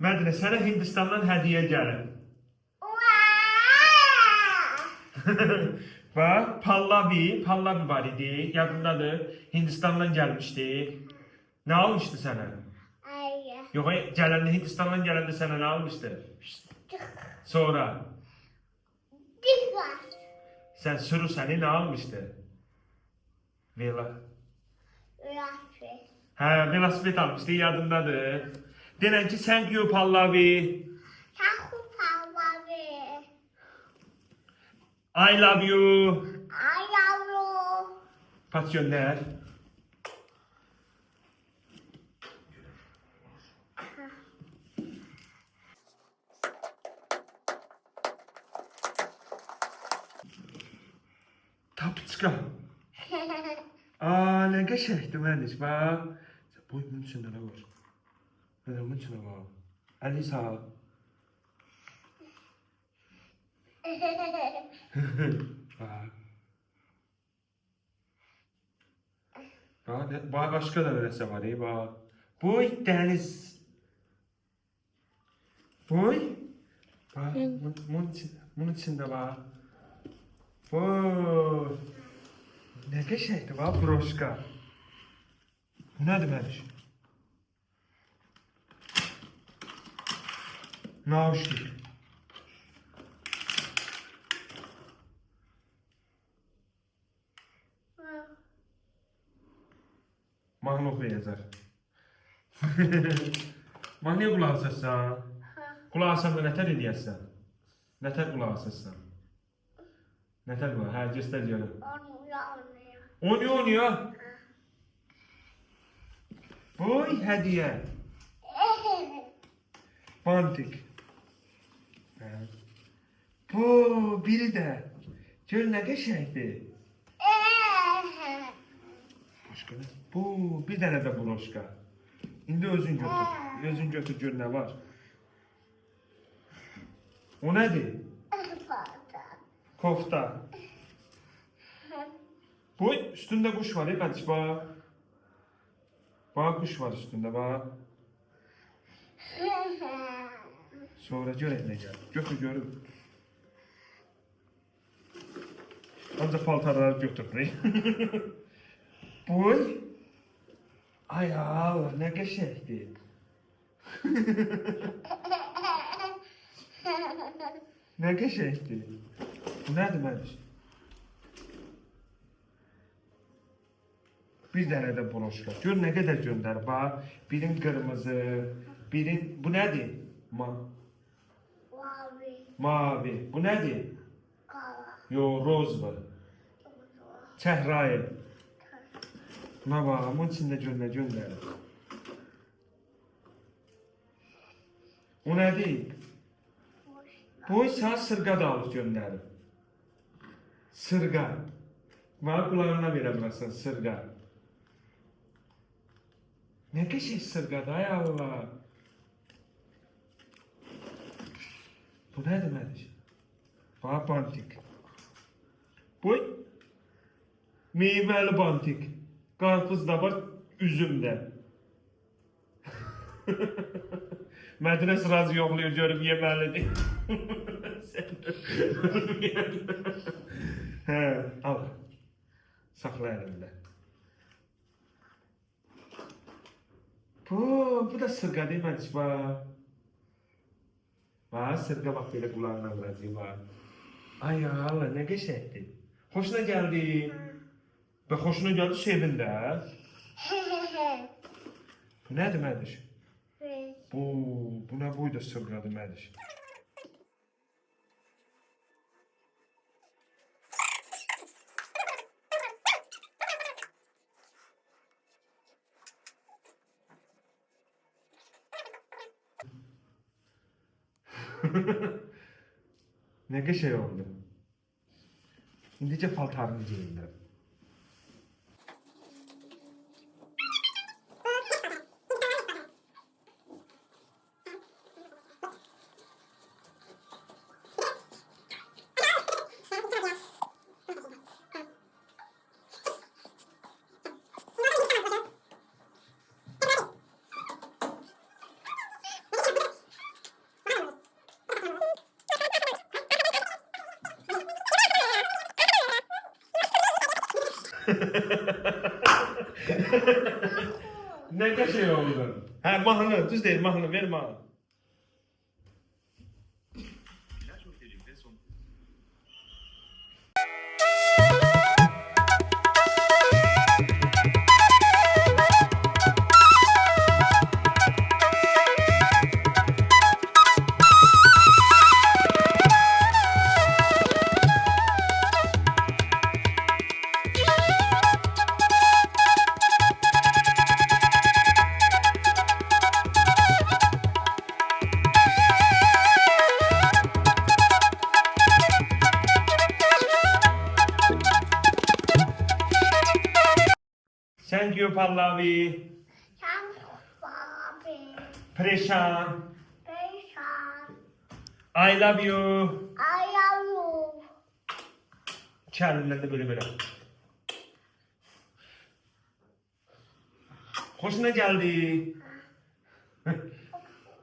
Mədinə, sənə Hindistandan hədiyyə gəlir. Bax, Pallavi var idi, yadındadır. Hindistandan gəlmişdi. Nə almışdı sənə? Yox, gələndə Hindistandan gələndə sənə nə almışdı? Sonra? Sən sürü səni nə almışdı? Hə, velosiped almışdı, yadındadır. Denən ki, thank you Pallavi. I love you. Pat gönder. Tapçıqa. Aa, ne qəşəngdir məniş, bax. Boy bunun içində nə var? Bunun içində var. Əli sağ. Bax, başqa da nəsə var, bax. Boy, dəniz. Boy. Bax, bunun içində bax. Boy. Nə qəşəngdir, bax, broşka. Bu nədir məniş? Nauşnik. Mahnı oxuyacaq. Mahnıya qulaq asırsan? Qulaq asanda nətər edəyəsən? Nətər qulaq asırsan? Nətər qulaq? Hə, göstər görüm. Oynuyor. Boy, hədiyyə. Bantik. Bu, biri də. Gör nə qəşəngdir. Başqa nə? Bu, bir dənə də broşka. İndi özün götür. Özün götür, gör nə var. O nədir? Kofta. Bu, üstündə quş var, qardaş, bax. Bax, quş var üstündə, bax. Sonra görək nə gəlir. Götür, görüm. Ancaq paltarları götürürük. Boy. Ay Allah, nə qəşəngdir. Nə qəşəngdir. Bu nədir məniş? Bir dənə də broşka. Gör nə qədər göndər. Bax, birin qırmızı, birin... Bu nədir? Mavi. Bu nədir? Yox, rozdur. Çəhrayı. Buna bax, bunun içində göndərir. O nədir? Bu sən sırğa da alıb göndərir. Sırğa. Bax, qulağına verə bilərsən, sırğa. Nə qəşəng sırğadır, ay Allah. Bu nədir məniş? Bax, bantik. Boy. Meyvəli bantik. Qarpız da var, üzüm də. Mədinə sırası yoxlayır, görüb yeməlidir. Hə, al. Saxla əlində. Bu da sırğa deyil məniş, bax. Bax, sırğa bax, belə qulağına vuracaq, bax. Ay Allah, nə qəşəngdir. Xoşuna gəldi. Və xoşuna gəldi, sevin də. Bu nədir məniş? Bu nə boyda sırğadır məniş? Nə qəşəng oldu. İndicə paltarını geyindim. Ne kaşığı oldu? Ha mahnı, düz değil mahnı, ver mahnı. Thank you Pallavi. Prişan. I love you. Kendine de böyle böyle. Hoşuna geldi.